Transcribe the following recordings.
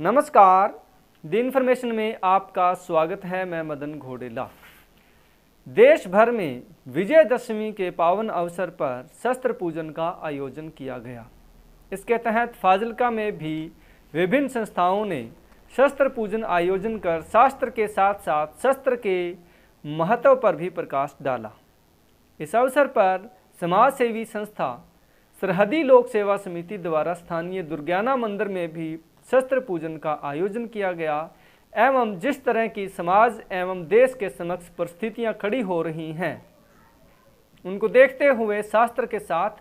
नमस्कार, the information में आपका स्वागत है। मैं मदन घोडेला। देश भर में विजयदशमी के पावन अवसर पर शस्त्र पूजन का आयोजन किया गया। इसके तहत फाजिल्का में भी विभिन्न संस्थाओं ने शस्त्र पूजन आयोजन कर शास्त्र के साथ साथ शस्त्र के महत्व पर भी प्रकाश डाला। इस अवसर पर समाज सेवी संस्था सरहदी लोक सेवा समिति द्वारा स्थानीय दुर्गाना मंदिर में भी शस्त्र पूजन का आयोजन किया गया एवं जिस तरह की समाज एवं देश के समक्ष परिस्थितियां खड़ी हो रही हैं, उनको देखते हुए शास्त्र के साथ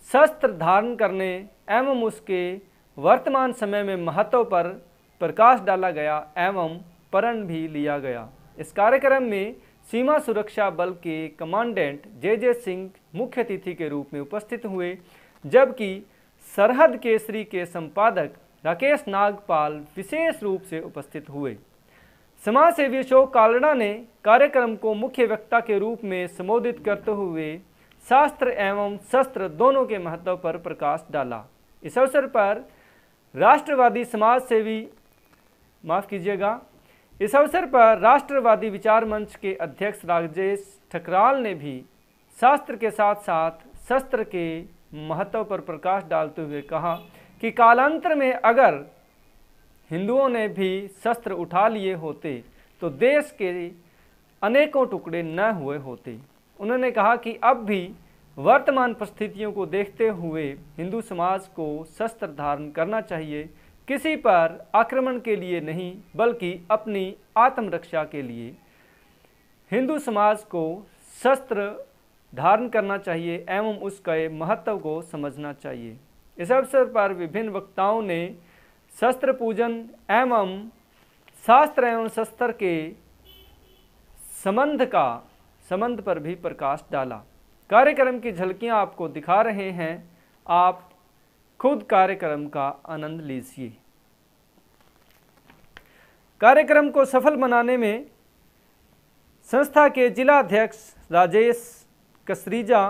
शस्त्र धारण करने एवं उसके वर्तमान समय में महत्व पर प्रकाश डाला गया एवं प्रण भी लिया गया। इस कार्यक्रम में सीमा सुरक्षा बल के कमांडेंट जे सिंह मुख्य अतिथि के रूप में उपस्थित हुए, जबकि सरहद केसरी के संपादक राकेश नागपाल विशेष रूप से उपस्थित हुए। समाज सेवी अशोक कालड़ा ने कार्यक्रम को मुख्य वक्ता के रूप में संबोधित करते हुए शास्त्र एवं शस्त्र दोनों के महत्व पर प्रकाश डाला। इस अवसर पर राष्ट्रवादी विचार मंच के अध्यक्ष राजेश ठकराल ने भी शास्त्र के साथ साथ शस्त्र के महत्व पर प्रकाश डालते हुए कहा कि कालांतर में अगर हिंदुओं ने भी शस्त्र उठा लिए होते तो देश के अनेकों टुकड़े न हुए होते। उन्होंने कहा कि अब भी वर्तमान परिस्थितियों को देखते हुए हिंदू समाज को शस्त्र धारण करना चाहिए, किसी पर आक्रमण के लिए नहीं बल्कि अपनी आत्मरक्षा के लिए हिंदू समाज को शस्त्र धारण करना चाहिए एवं उसके महत्व को समझना चाहिए। इस अवसर पर विभिन्न वक्ताओं ने शस्त्र पूजन एवं शास्त्र एवं शस्त्र के संबंध पर भी प्रकाश डाला। कार्यक्रम की झलकियां आपको दिखा रहे हैं, आप खुद कार्यक्रम का आनंद लीजिए। कार्यक्रम को सफल बनाने में संस्था के जिला अध्यक्ष राजेश कसरीजा,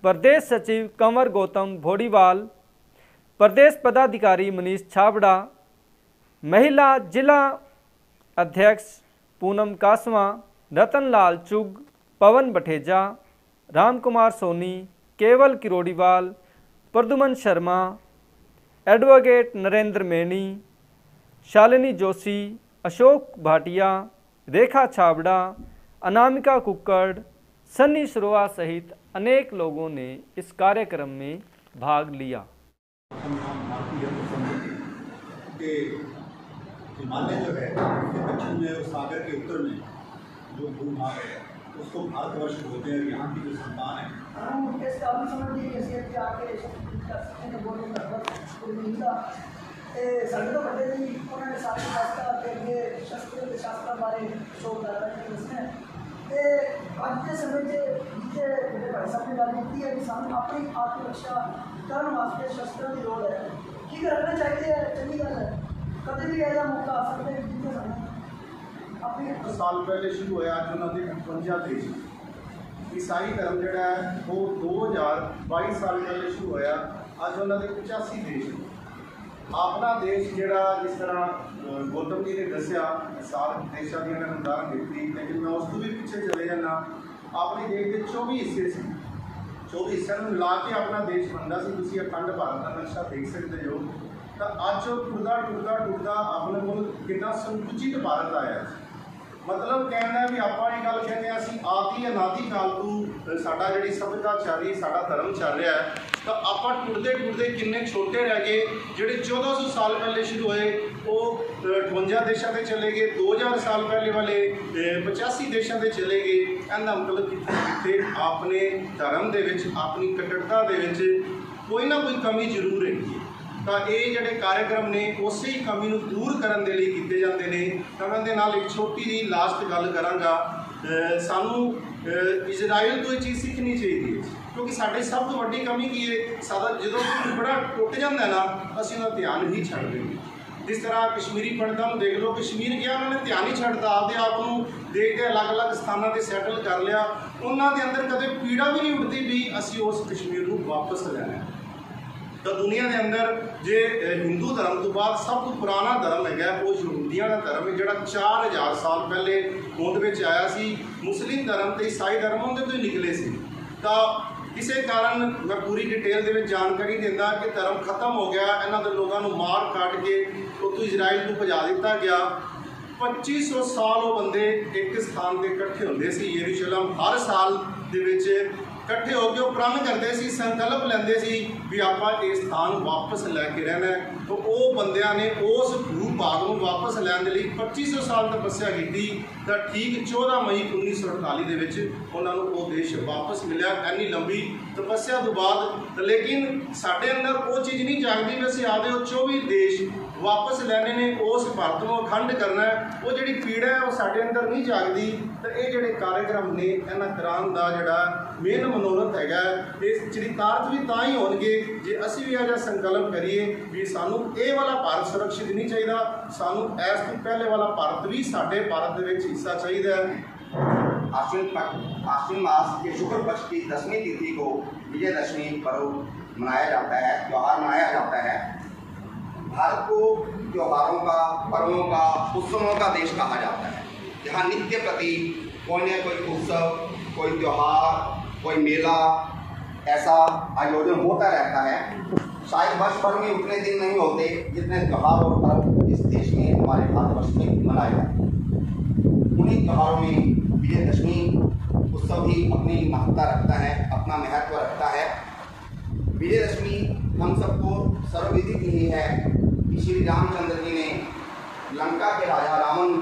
प्रदेश सचिव कंवर गौतम भोडीवाल, प्रदेश पदाधिकारी मनीष छाबड़ा, महिला जिला अध्यक्ष पूनम कासवा, रतनलाल चुग, पवन बठेजा, रामकुमार सोनी, केवल किरोड़ीवाल, प्रदुमन शर्मा, एडवोकेट नरेंद्र मेनी, शालिनी जोशी, अशोक भाटिया, रेखा छाबड़ा, अनामिका कुक्कड़, सन्नी सरोआ सहित अनेक लोगों ने इस कार्यक्रम में भाग लिया। कि हिमालय जो है उसके दक्षिण में और सागर के उत्तर में जो भूभाग है उसको भारतवर्ष बोलते हैं। यहाँ की जो संतान है ਅੱਜ ਦੇ ਸਮੇਂ 'ਚ ਜਿੱਥੇ ਮੇਰੇ ਭਾਈ ਸਾਹਿਬ ਨੇ ਗੱਲ ਕੀਤੀ ਹੈ ਕਿ ਸਾਨੂੰ ਆਪਣੀ ਆਤਮ-रक्षा ਕਰਨ ਵਾਸਤੇ ਸ਼ਸਤਰਾਂ ਦੀ ਲੋੜ ਹੈ। ਕੀ ਕਰਨਾ ਚਾਹੀਦਾ ਹੈ? ਚੰਗੀ ਗੱਲ ਹੈ। ਕਦੇ ਵੀ ਇਹਦਾ ਮੌਕਾ ਆ ਸਕਦਾ ਹੈ ਜਿੱਥੇ ਸਾਨੂੰ ਆਪਣੀ ਸਾਲ ਪਹਿਲੇ ਸ਼ੁਰੂ ਹੋਇਆ। ਅੱਜ ਉਹਨਾਂ ਦੇ 58 ਦੇਸ਼ ਈਸਾਈ ਧਰਮ ਜਿਹੜਾ ਹੈ ਉਹ 2022 ਸਾਲ ਪਹਿਲੇ ਸ਼ੁਰੂ ਹੋਇਆ। ਅੱਜ ਉਹਨਾਂ ਦੇ 85 ਦੇਸ਼। ਆਪਣਾ ਦੇਸ਼ ਜਿਹੜਾ ਜਿਸ ਤਰ੍ਹਾਂ गौतम जी ने दसिया 7 देशों की उन्होंने उदाहरण दी, लेकिन मैं उस तो भी पीछे चले जाना। अपने देश के 24 हिस्से से 24 हिस्सों में मिला के अपना देश बनता सी। तुसीं अखंड भारत का नक्शा देख सकते हो। तो अज टुटदा अपने को कितना संकुचित भारत आया। मतलब कहना भी आप गल कहते हैं असीं आदि अनादि काल तो साडा जिहड़ी सभ्यता चल रही, साडा धर्म चल रहा है, तो आप टुटते किन्ने छोटे रह गए। जिहड़े 1400 साल पहले शुरू हुए वो 58 देशों से चले गए, 2000 साल पहले वाले 85 देशों से चले गए। इहदा मतलब कि अपने धर्म दे विच अपनी कट्टरता दे विच कोई ना कोई कमी जरूर है। तो ये जोड़े कार्यक्रम ने उस ही कमी को दूर करने के लिए किए जाते हैं। तो मैं एक छोटी जी लास्ट गल कराँगा। सानू इजराइल तो ये चीज़ सीखनी चाहिए, क्योंकि साड़ी सब तो वड्डी कमी की है सादा जो बड़ा टुट जाता है ना, असीं उहदा ध्यान ही छड्ड देंगे। जिस तरह कश्मीरी पंडितों देख लो, कश्मीर गया उन्होंने ध्यान ही छड्डता, आपके आप देख के अलग अलग स्थानों पर सैटल कर लिया। उन्होंने अंदर कदे पीड़ा भी नहीं उठती भी असीं उस कश्मीर को वापस लेना है। ਤਾਂ ਦੁਨੀਆ ਦੇ ਅੰਦਰ ਜੇ ਹਿੰਦੂ ਧਰਮ ਤੋਂ ਬਾਅਦ ਸਭ ਤੋਂ ਪੁਰਾਣਾ ਧਰਮ ਹੈਗਾ ਉਹ ਯਹੂਦੀਆਂ ਦਾ ਧਰਮ ਹੈ, ਜਿਹੜਾ 4000 ਸਾਲ ਪਹਿਲੇ ਹੋਂਦ ਵਿੱਚ ਆਇਆ ਸੀ। ਮੁਸਲਿਮ ਧਰਮ ਤੇ ਈਸਾਈ ਧਰਮ ਉਹਦੇ ਤੋਂ ਹੀ ਨਿਕਲੇ ਸੀ। ਤਾਂ ਕਿਸੇ ਕਾਰਨ ਮੈਂ ਪੂਰੀ ਡਿਟੇਲ ਦੇ ਵਿੱਚ ਜਾਣਕਾਰੀ ਦਿੰਦਾ ਕਿ ਧਰਮ ਖਤਮ ਹੋ ਗਿਆ, ਇਹਨਾਂ ਦੇ ਲੋਕਾਂ ਨੂੰ ਮਾਰ ਕੱਟ ਕੇ ਉੱਥੋਂ ਇਜ਼ਰਾਈਲ ਤੋਂ ਭਜਾ ਦਿੱਤਾ ਗਿਆ। 2500 ਸਾਲ ਉਹ ਬੰਦੇ ਇੱਕ ਸਥਾਨ 'ਤੇ ਇਕੱਠੇ ਹੁੰਦੇ ਸੀ ਯਰੂਸ਼ਲਮ। ਹਰ ਸਾਲ ਦੇ ਵਿੱਚ ਇਕੱਠੇ ਹੋ ਕੇ ਉਹ ਪ੍ਰਣ ਕਰਦੇ ਸੀ, ਸੰਕਲਪ ਲੈਂਦੇ ਸੀ ਵੀ ਆਪਾਂ ਇਹ ਸਥਾਨ ਵਾਪਸ ਲੈ ਕੇ ਰਹਿਣਾ। ਤਾਂ ਉਹ ਬੰਦਿਆਂ ਨੇ ਉਸ ਭੂ ਭਾਗ ਨੂੰ ਵਾਪਸ ਲੈਣ ਦੇ ਲਈ 2500 ਸਾਲ ਤਪੱਸਿਆ ਕੀਤੀ। ਤਾਂ ਠੀਕ 14 ਮਈ 1948 ਦੇ ਵਿੱਚ ਉਹਨਾਂ ਨੂੰ ਉਹ ਦੇਸ਼ ਵਾਪਸ ਮਿਲਿਆ। ਇੰਨੀ ਲੰਬੀ ਤਪੱਸਿਆ ਤੋਂ ਬਾਅਦ ਲੇਕਿਨ ਸਾਡੇ ਅੰਦਰ ਉਹ ਚੀਜ਼ ਨਹੀਂ ਜਾਗਦੀ ਵੀ ਅਸੀਂ ਆਪਦੇ ਉਹ 24 ਦੇਸ਼ ਵਾਪਸ ਲੈਣੇ ਨੇ, ਉਸ ਭਾਰਤ ਨੂੰ ਅਖੰਡ ਕਰਨਾ। ਉਹ ਜਿਹੜੀ ਪੀੜਾ ਹੈ ਉਹ ਸਾਡੇ ਅੰਦਰ ਨਹੀਂ ਜਾਗਦੀ। ਤਾਂ ਇਹ ਜਿਹੜੇ ਕਾਰਜਕ੍ਰਮ ਨੇ ਇਹਨਾਂ ਕਰਾਉਣ ਦਾ ਜਿਹੜਾ ਮੇਨ ਮਨੋਰਥ ਹੈਗਾ, ਇਹ ਚਰਿਤਾਰਥ ਵੀ ਤਾਂ ਹੀ ਹੋਣਗੇ ਜੇ ਅਸੀਂ ਵੀ ਇਹ ਜਿਹਾ ਸੰਕਲਪ ਕਰੀਏ ਵੀ ਸਾਨੂੰ ਇਹ ਵਾਲਾ ਭਾਰਤ ਸੁਰੱਖਿਅਤ नहीं चाहिए, सानू ऐस तो पहले वाला भारत भी साढ़े भारत के हिस्सा चाहिए है। आश्विन मास के शुक्ल पक्ष की 10वीं तिथि को विजयदशमी पर्व मनाया जाता है, त्यौहार मनाया जाता है। भारत को त्योहारों का, पर्वों का, उत्सवों का देश कहा जाता है, जहाँ नित्य प्रति कोई न कोई उत्सव, कोई त्यौहार, कोई मेला ऐसा आयोजन होता रहता है। शायद वर्ष भर में उतने दिन नहीं होते जितने त्यौहार और पर्व इस देश में, हमारे भारतवर्ष में मनाए जाते हैं। उन्हीं त्यौहारों में विजयदशमी उत्सव भी अपनी महत्ता रखता है, अपना महत्व रखता है। विजयदशमी हम सबको सर्वविदित ही है कि श्री रामचंद्र जी ने लंका के राजा रावण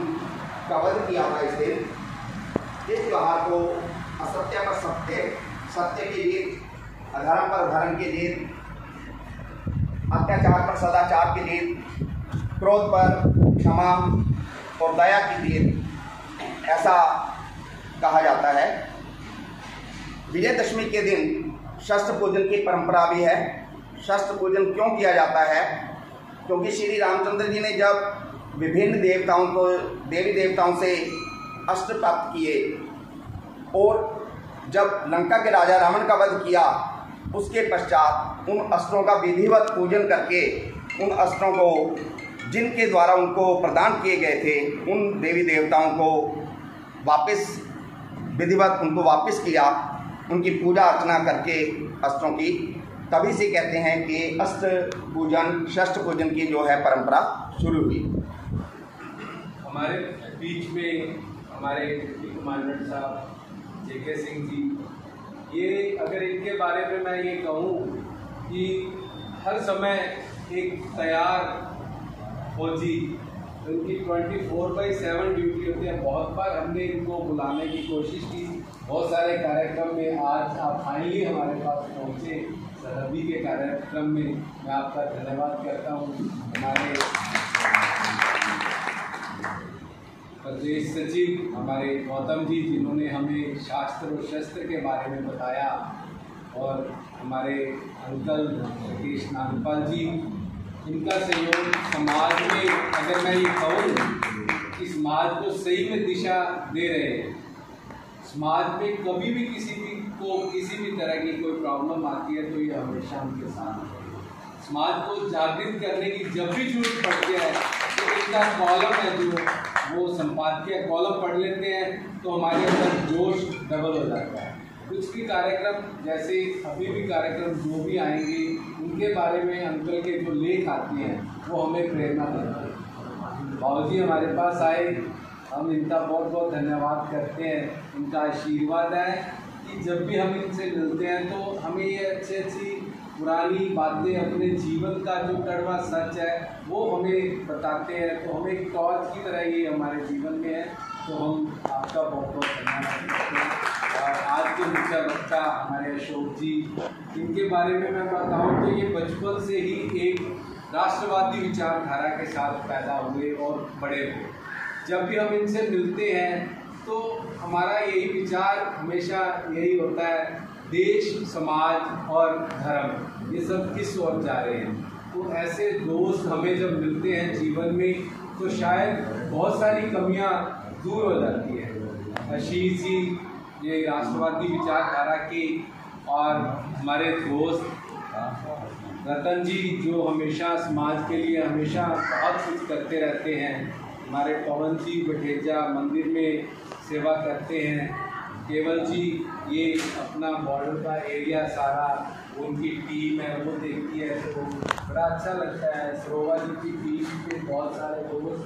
का वध किया था। इस दिन इस त्यौहार को असत्य पर सत्य, सत्य की जीत, अधर्म पर धर्म की जीत, अत्याचार पर सदाचार की जीत, क्रोध पर क्षमा और दया की जीत, ऐसा कहा जाता है। विजयदशमी के दिन शस्त्र पूजन की परंपरा भी है। शस्त्र पूजन क्यों किया जाता है? क्योंकि श्री रामचंद्र जी ने जब विभिन्न देवताओं को, देवी देवताओं से अस्त्र प्राप्त किए और जब लंका के राजा रावण का वध किया, उसके पश्चात उन अस्त्रों का विधिवत पूजन करके उन अस्त्रों को जिनके द्वारा उनको प्रदान किए गए थे, उन देवी देवताओं को वापस विधिवत उनको वापस किया, उनकी पूजा अर्चना करके अस्त्रों की। तभी से कहते हैं कि अस्त्र पूजन, शस्त्र पूजन की जो है परंपरा शुरू हुई। हमारे बीच में हमारे डिप्टी कमांडेंट साहब जेके सिंह जी, ये अगर इनके बारे में मैं ये कहूँ कि हर समय एक तैयार फौजी, उनकी 24/7 ड्यूटी होती है। बहुत बार हमने इनको बुलाने की कोशिश की, बहुत सारे कार्यक्रम में। आज आप फाइनली हमारे पास पहुँचे सरहदी के कार्यक्रम में, मैं आपका धन्यवाद करता हूँ। हमारे प्रदेश सचिव हमारे गौतम जी, जिन्होंने हमें शास्त्र और शस्त्र के बारे में बताया, और हमारे अंकल राकेश नागपाल जी, इनका सहयोग समाज में, अगर मैं ये कहूँ कि समाज को सही में दिशा दे रहे हैं। समाज में कभी भी किसी भी तरह की कोई प्रॉब्लम आती है तो ये हमेशा उनके साथ है। समाज को जागृत करने की जब भी जरूरत पड़ती है तो इनका कॉलम है, जो वो संपादकीय कॉलम पढ़ लेते हैं तो हमारे अंदर जोश डबल हो जाता है। कुछ भी कार्यक्रम, जैसे अभी भी कार्यक्रम जो भी आएंगे, उनके बारे में अंकल के जो लेख आते हैं वो हमें प्रेरणा देते हैं। बाबूजी हमारे पास आए, हम इनका बहुत बहुत धन्यवाद करते हैं। इनका आशीर्वाद है कि जब भी हम इनसे मिलते हैं तो हमें ये अच्छी पुरानी बातें, अपने जीवन का जो कड़वा सच है वो हमें बताते हैं। तो हमें एक टॉर्च की तरह ये हमारे जीवन में है। तो हम आपका बहुत बहुत धन्यवाद करते हैं। और आज के मुख्य वक्ता हमारे अशोक जी, इनके बारे में मैं बताऊँ तो ये बचपन से ही एक राष्ट्रवादी विचारधारा के साथ पैदा हुए और बड़े हुए। जब भी हम इनसे मिलते हैं तो हमारा यही विचार हमेशा यही होता है, देश, समाज और धर्म, ये सब किस ओर जा रहे हैं। तो ऐसे दोस्त हमें जब मिलते हैं जीवन में तो शायद बहुत सारी कमियां दूर हो जाती है। आशीष जी ये राष्ट्रवादी विचारधारा के और हमारे दोस्त रतन जी जो हमेशा समाज के लिए हमेशा बहुत कुछ करते रहते हैं। हमारे पवन जी बठेजा मंदिर में सेवा करते हैं। केवल जी ये अपना बॉर्डर का एरिया सारा उनकी टीम है वो देखती है तो बड़ा अच्छा लगता है। सरोवा जी की टीम के बहुत सारे दोस्त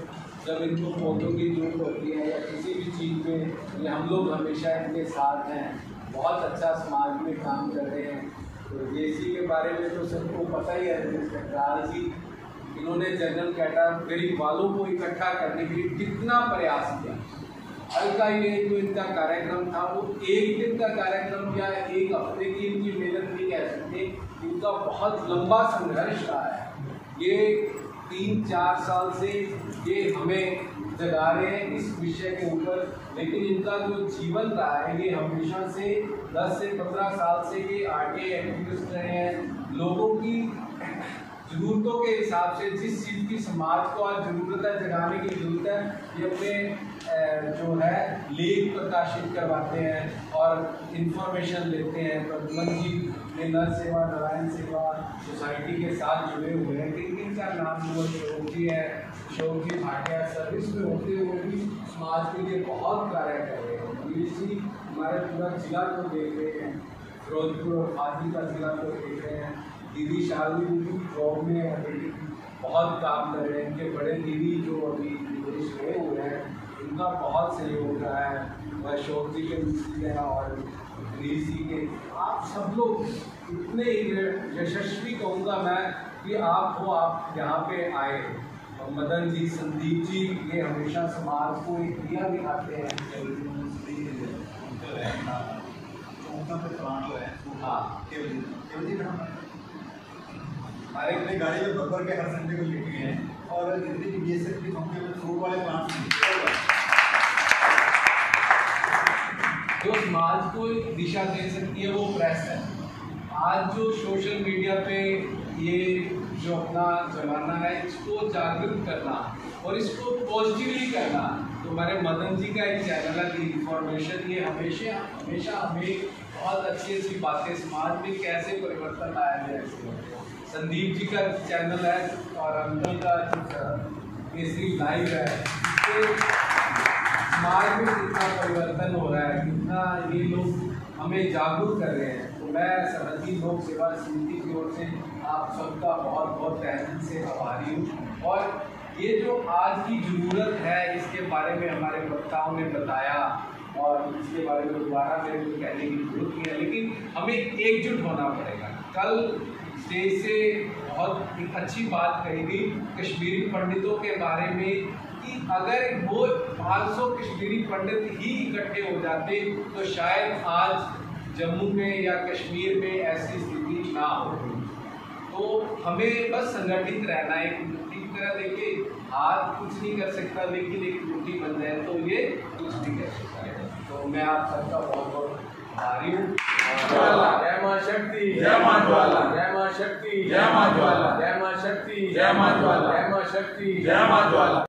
जब इनको पौधों की जरूरत होती है या किसी भी चीज़ में ये हम लोग हमेशा इनके साथ हैं। बहुत अच्छा समाज में काम कर रहे हैं। तो जेसी के बारे में तो सबको पता ही है। राज जी इन्होंने जनरल कैटेगरी वालों को इकट्ठा करने के लिए कितना प्रयास किया। हल्का ये जो इनका कार्यक्रम था वो एक दिन का कार्यक्रम या एक हफ्ते की इनकी मेहनत नहीं कह सकते। इनका बहुत लंबा संघर्ष रहा है। ये 3-4 साल से ये हमें जगा रहे हैं इस विषय के ऊपर, लेकिन इनका जो जीवन रहा है ये हमेशा से 10 से 15 साल से ये आगे एक्टिविस्ट रहे हैं। लोगों की ज़रूरतों के हिसाब से जिस चीज़ की समाज को आज ज़रूरत है, जगाने की ज़रूरत है, ये अपने जो है लेख प्रकाशित करवाते हैं और इन्फॉर्मेशन लेते हैं। प्रद्युमन जी ने नर सेवा नारायण सेवा सोसाइटी के साथ जुड़े हुए हैं। किन का नाम वो अशोक जी है, अशोक जी भाटिया सर्विस में होते हुए भी समाज के लिए बहुत कार्य कर रहे हैं। जी हमारे पूरा जिला को देख रहे हैं, फिरोजपुर और खादी का जिला को देख रहे हैं। दीदी शालिनी भी जॉब में अभी बहुत काम कर रहे हैं। इनके बड़े दीदी जो अभी विदेश गए हुए हैं इनका बहुत सहयोग रहा है। वह अशोक जी के मिस्त्री हैं और गिरीश जी के, आप सब लोग इतने यशस्वी कहूँगा मैं कि आप हो, आप यहाँ पे आए। और मदन जी, संदीप जी ये हमेशा समाज को एक दिया दिखाते हैं। हाँ हमारे अपनी गाड़ी में भर के हर संडे को लेके हैं और जितनी भी बीएसएफ की कंपनी में फ्रूट वाले प्लांट जो समाज को एक दिशा दे सकती है वो प्रेस है। आज जो सोशल मीडिया पे ये जो अपना ज़माना है इसको जागरूक करना और इसको पॉजिटिवली करना, तो हमारे मदन जी का एक चैनल है दी इन्फॉर्मेशन, ये हमेशा हमें बहुत अच्छी बातें समाज में कैसे परिवर्तन लाया जाए। संदीप जी का चैनल है और अंकल का केसरी लाइव है। तो समाज में कितना परिवर्तन हो रहा है, कितना ये लोग हमें जागरूक कर रहे हैं। तो मैं सरहदी लोक सेवा समिति की ओर से आप सबका बहुत बहुत तहे दिल से आभारी हूँ। और ये जो आज की ज़रूरत है इसके बारे में हमारे वक्ताओं ने बताया और इसके बारे में दोबारा मेरे को कहने की जरूरत नहीं है, लेकिन हमें एकजुट होना पड़ेगा। कल स्टेज से बहुत एक अच्छी बात कही गई कश्मीरी पंडितों के बारे में कि अगर वो 500 कश्मीरी पंडित ही इकट्ठे हो जाते तो शायद आज जम्मू में या कश्मीर में ऐसी स्थिति ना होती। तो हमें बस संगठित रहना है। एक मुट्ठी की तरह देखिए, हाथ कुछ नहीं कर सकता लेकिन एक मुट्ठी बन जाए तो ये कुछ नहीं कर सकता है। तो मैं आप सबका बहुत बहुत आभारी हूँ। जय मां शक्ति, जय मां ज्वाला, जय मां शक्ति, जय मां ज्वाला, जय मां शक्ति, जय मां ज्वाला, जय मां शक्ति, जय मां ज्वाला।